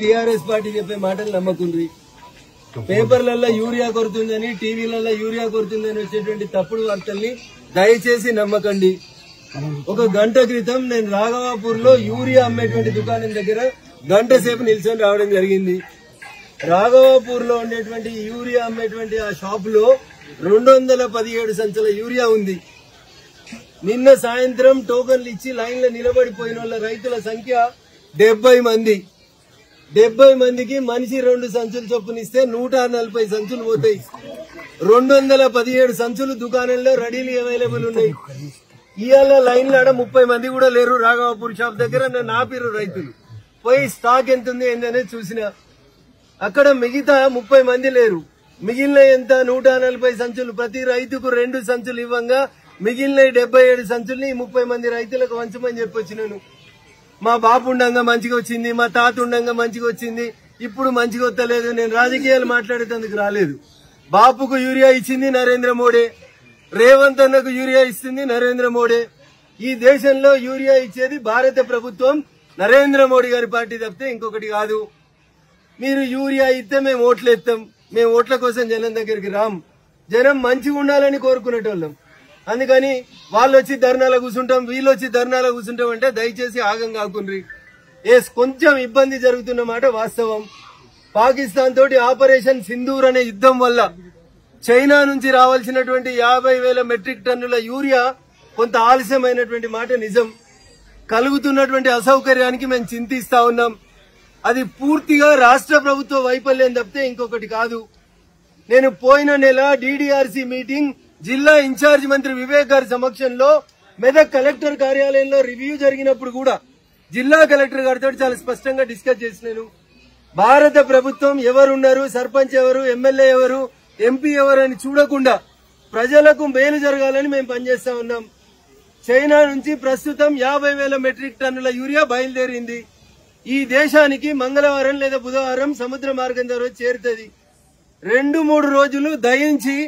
TRS party చెప్పే మాటలు నమ్మకుండ్రి. పేపర్లలో యూరియా కొడుతుందని, టీవీలలో యూరియా కొడుతుందని వచ్చేటువంటి తప్పుడు వార్తల్ని దయచేసి నమ్మకండి. ఒక గంట క్రితం నేను రాఘవాపూర్ లో యూరియా అమ్మేటువంటి దుకాణం దగ్గర గంట సేపు నిల్చొని రావడం జరిగింది. రాఘవాపూర్ లో ఉండేటువంటి యూరియా అమ్మేటువంటి ఆ షాప్ లో 217 సంచుల యూరియా ఉంది. నిన్న సాయంత్రం టోకన్లు ఇచ్చి లైన్ లో నిలబడిపోయిన వాళ్ళ రైతుల సంఖ్య 70 మంది. 70 మందికి మనిషి 2 సంచులు చొప్పునిస్తే 140 సంచులు పోతాయి. 217 సంచులు దుకాణంలో రెడీలీ అవైలబుల్ ఉన్నాయి. ఇవాళ లైన్ లో 30 మంది కూడా లేరు. రాఘవాపూర్ షాప్ దగ్గర నన్ను ఆపిరు రైతులు. పోయి స్టాక్ ఎంత ఉంది ఏందనేది చూసిన. అక్కడ మిగతా 30 మంది లేరు. మిగిలిన ఎంత 140 సంచులు, ప్రతి రైతుకు 2 సంచులు ఇవ్వంగా మిగిలిన 77 సంచుల్ని 30 మంది రైతులకు వంచమని చెప్పొచ్చినాను. మా బాపు ఉండంగా మంచిగా వచ్చింది, మా తాత ఉండంగా మంచిగా వచ్చింది, ఇప్పుడు మంచిగా వస్తలేదు. నేను రాజకీయాలు మాట్లాడేందుకు రాలేదు. బాపుకు యూరియా ఇచ్చింది నరేంద్ర మోడీ, రేవంత్ అన్నకు యూరియా ఇస్తుంది నరేంద్ర మోడీ. ఈ దేశంలో యూరియా ఇచ్చేది భారత ప్రభుత్వం, నరేంద్ర మోడీ గారి పార్టీ తప్పితే ఇంకొకటి కాదు. మీరు యూరియా ఇస్తే మేము ఓట్లు ఎత్తాం. మేము ఓట్ల కోసం జనం దగ్గరికి రాం. జనం మంచిగా ఉండాలని కోరుకునేటోళ్ళం. అందుకని వాళ్ళు వచ్చి ధర్నాలో కూర్చుంటాం, వీళ్ళు వచ్చి ధర్నాలో కూర్చుంటాం అంటే దయచేసి ఆగం కాకుండ్రి. కొంచెం ఇబ్బంది జరుగుతున్న మాట వాస్తవం. పాకిస్తాన్ తోటి ఆపరేషన్ సింధూర్ అనే యుద్ధం వల్ల చైనా నుంచి రావాల్సినటువంటి 50,000 మెట్రిక్ టన్నుల యూరియా కొంత ఆలస్యమైనటువంటి మాట నిజం. కలుగుతున్నటువంటి అసౌకర్యానికి మేము చింతిస్తా ఉన్నాం. అది పూర్తిగా రాష్ట్ర ప్రభుత్వ వైఫల్యం తప్పితే ఇంకొకటి కాదు. నేను పోయిన నెల డీడీఆర్సీ మీటింగ్ జిల్లా ఇన్ఛార్జ్ మంత్రి వివేక్ గారి సమక్షంలో మెదక్ కలెక్టర్ కార్యాలయంలో రివ్యూ జరిగినప్పుడు కూడా జిల్లా కలెక్టర్ గారితో చాలా స్పష్టంగా డిస్కస్ చేసినాను. భారత ప్రభుత్వం ఎవరున్నారు, సర్పంచ్ ఎవరు, ఎమ్మెల్యే ఎవరు, ఎంపీ ఎవరు అని చూడకుండా ప్రజలకు మేలు జరగాలని మేము పనిచేస్తా ఉన్నాం. చైనా నుంచి ప్రస్తుతం 50,000 మెట్రిక్ టన్నుల యూరియా బయలుదేరింది. ఈ దేశానికి మంగళవారం లేదా బుధవారం సముద్ర మార్గం ద్వారా చేరుతుంది. 2-3 రోజులు దయించి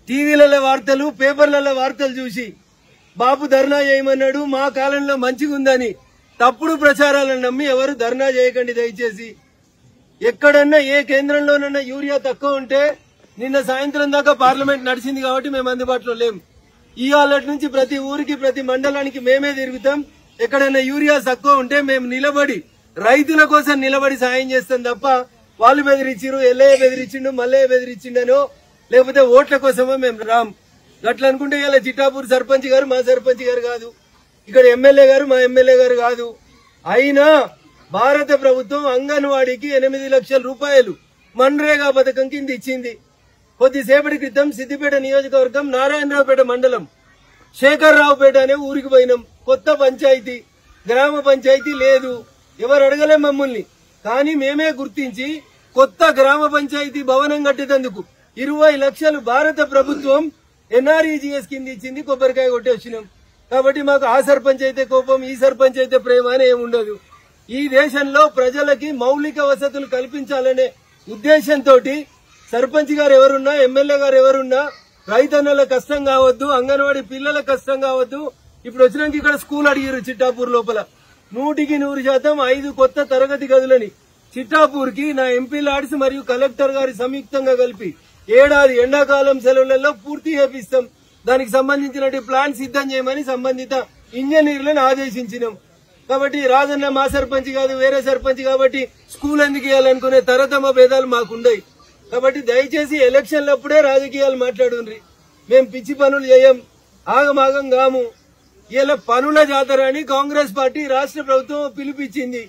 టీవీలలో వార్తలు, పేపర్లలో వార్తలు చూసి బాబు ధర్నా చేయమన్నాడు, మా కాలంలో మంచిగా ఉందని తప్పుడు ప్రచారాలను నమ్మి ఎవరు ధర్నా చేయకండి దయచేసి. ఎక్కడన్నా ఏ కేంద్రంలోనన్నా యూరియా తక్కువ ఉంటే, నిన్న సాయంత్రం దాకా పార్లమెంట్ నడిచింది కాబట్టి మేము అందుబాటులో లేం. ఇవాళ నుంచి ప్రతి ఊరికి, ప్రతి మండలానికి మేమే తిరుగుతాం. ఎక్కడైనా యూరియా తక్కువ ఉంటే మేము నిలబడి రైతుల కోసం నిలబడి సాయం చేస్తాం తప్ప వాళ్ళు బెదిరించారు, ఎల్లయ్య బెదిరించిండు, మల్లయ్య బెదిరించిండనో లేకపోతే ఓట్ల కోసమో మేము రాం. అట్లా అనుకుంటే ఇలా చిట్టాపూర్ సర్పంచ్ గారు మా సర్పంచ్ గారు కాదు, ఇక్కడ ఎమ్మెల్యే గారు మా ఎమ్మెల్యే గారు కాదు. అయినా భారత ప్రభుత్వం అంగన్వాడీకి 8 లక్షల రూపాయలు మన్రేగా పథకం కింద ఇచ్చింది. కొద్దిసేపటి క్రితం సిద్దిపేట నియోజకవర్గం నారాయణరావుపేట మండలం శేఖర్రావుపేట అనే ఊరికి పోయినాం. కొత్త పంచాయతీ, గ్రామ పంచాయతీ లేదు, ఎవరు అడగలే మమ్మల్ని. కానీ మేమే గుర్తించి కొత్త గ్రామ పంచాయతీ భవనం కట్టేందుకు 20 లక్షలు భారత ప్రభుత్వం ఎన్ఆర్ఈజీఎస్ కింద ఇచ్చింది. కొబ్బరికాయ కొట్టి వచ్చినాం. కాబట్టి మాకు ఆ సర్పంచ్ అయితే కోపం, ఈ సర్పంచ్ అయితే ప్రేమ అని ఏముండదు. ఈ దేశంలో ప్రజలకి మౌలిక వసతులు కల్పించాలనే ఉద్దేశంతో సర్పంచ్ గారు ఎవరున్నా, ఎమ్మెల్యే గారు ఎవరున్నా రైతన్నల కష్టం కావద్దు, అంగన్వాడీ పిల్లల కష్టం కావద్దు. ఇప్పుడు వచ్చినాక ఇక్కడ స్కూల్ అడిగారు చిట్టాపూర్ లోపల 100% 5 కొత్త తరగతి గదులని చిట్టాపూర్ కి నా ఎంపీ లాడ్స్ మరియు కలెక్టర్ గారి సంయుక్తంగా కలిపి ఏడాది ఎండాకాలం సెలవులలో పూర్తి చేపిస్తాం. దానికి సంబంధించిన ప్లాన్ సిద్ధం చేయమని సంబంధిత ఇంజనీర్లను ఆదేశించినాం. కాబట్టి రాజన్న మా సర్పంచ్ కాదు, వేరే సర్పంచ్ కాబట్టి స్కూల్ ఎందుకు ఇవ్వాలనుకునే తరతమ భేదాలు మాకుండయి. కాబట్టి దయచేసి ఎలక్షన్లప్పుడే రాజకీయాలు మాట్లాడుండ్రి. మేం పిచ్చి పనులు చేయం, ఆగమాగం కాము. ఇలా పనుల జాతర అని కాంగ్రెస్ పార్టీ రాష్ట్ర ప్రభుత్వం పిలుపిచ్చింది.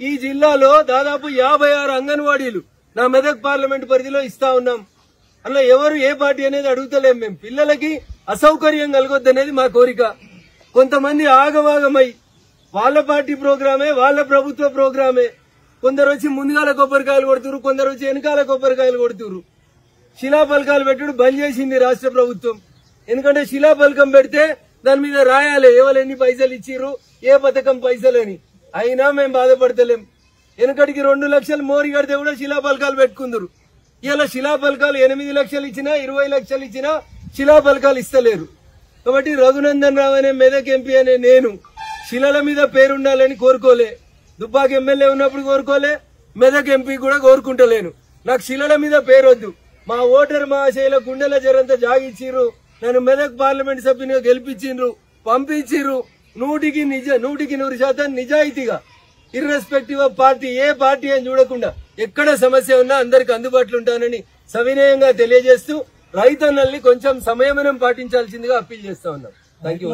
ఈ జిల్లాలో దాదాపు 56 అంగన్వాడీలు నా మెదక్ పార్లమెంట్ పరిధిలో ఇస్తా ఉన్నాం. అలా ఎవరు ఏ పార్టీ అనేది అడుగుతలేం. మేము పిల్లలకి అసౌకర్యం కలగొద్దనేది మా కోరిక. కొంతమంది ఆగమాగమై వాళ్ళ పార్టీ ప్రోగ్రామే, వాళ్ళ ప్రభుత్వ ప్రోగ్రామే. కొందరు వచ్చి ముందుగాల కొబ్బరికాయలు కొడుతురు, కొందరు వచ్చి వెనకాల కొబ్బరికాయలు కొడుతురు. శిలాఫలకాలు పెట్టుడు బంద్ చేసింది రాష్ట్ర ప్రభుత్వం. ఎందుకంటే శిలాఫలకం పెడితే దాని మీద రాయాలి ఎవరు ఎన్ని పైసలు ఇచ్చిర్రు, ఏ పథకం పైసలని. అయినా మేము బాధపడతలేం. వెనకటికి 2 లక్షలు మోరి కడితే కూడా శిలాఫలకాలు పెట్టుకుందరు. ఇలా శిలాఫలకాలు 8 లక్షలు ఇచ్చినా, 20 లక్షలు ఇచ్చినా శిలాఫలకాలు ఇస్తలేరు. కాబట్టి రఘునందన్ రావు అనే మెదక్ ఎంపీ అనే నేను శిలల మీద పేరుండాలని కోరుకోలే. దుబ్బాక ఎమ్మెల్యే ఉన్నప్పుడు కోరుకోలే, మెదక్ ఎంపీ కూడా కోరుకుంటలేను. నాకు శిలల మీద పేరొద్దు. మా ఓటర్ మహాశైల గుండెల జరంతా జాగిచ్చిర్రు, నన్ను మెదక్ పార్లమెంట్ సభ్యునిగా గెలిపించిండ్రు, పంపించిర్రు. 100% నిజాయితీగా, irrespective of party, A party అని చూడకుండా ఎక్కడ సమస్య ఉన్నా అందరికి అందుబాటులో ఉంటానని సవినయంగా తెలియజేస్తూ రైతన్నల్ని కొంచెం సంయమనం పాటించాల్సిందిగా అప్పీల్ చేస్తా ఉన్నాం. Thank you.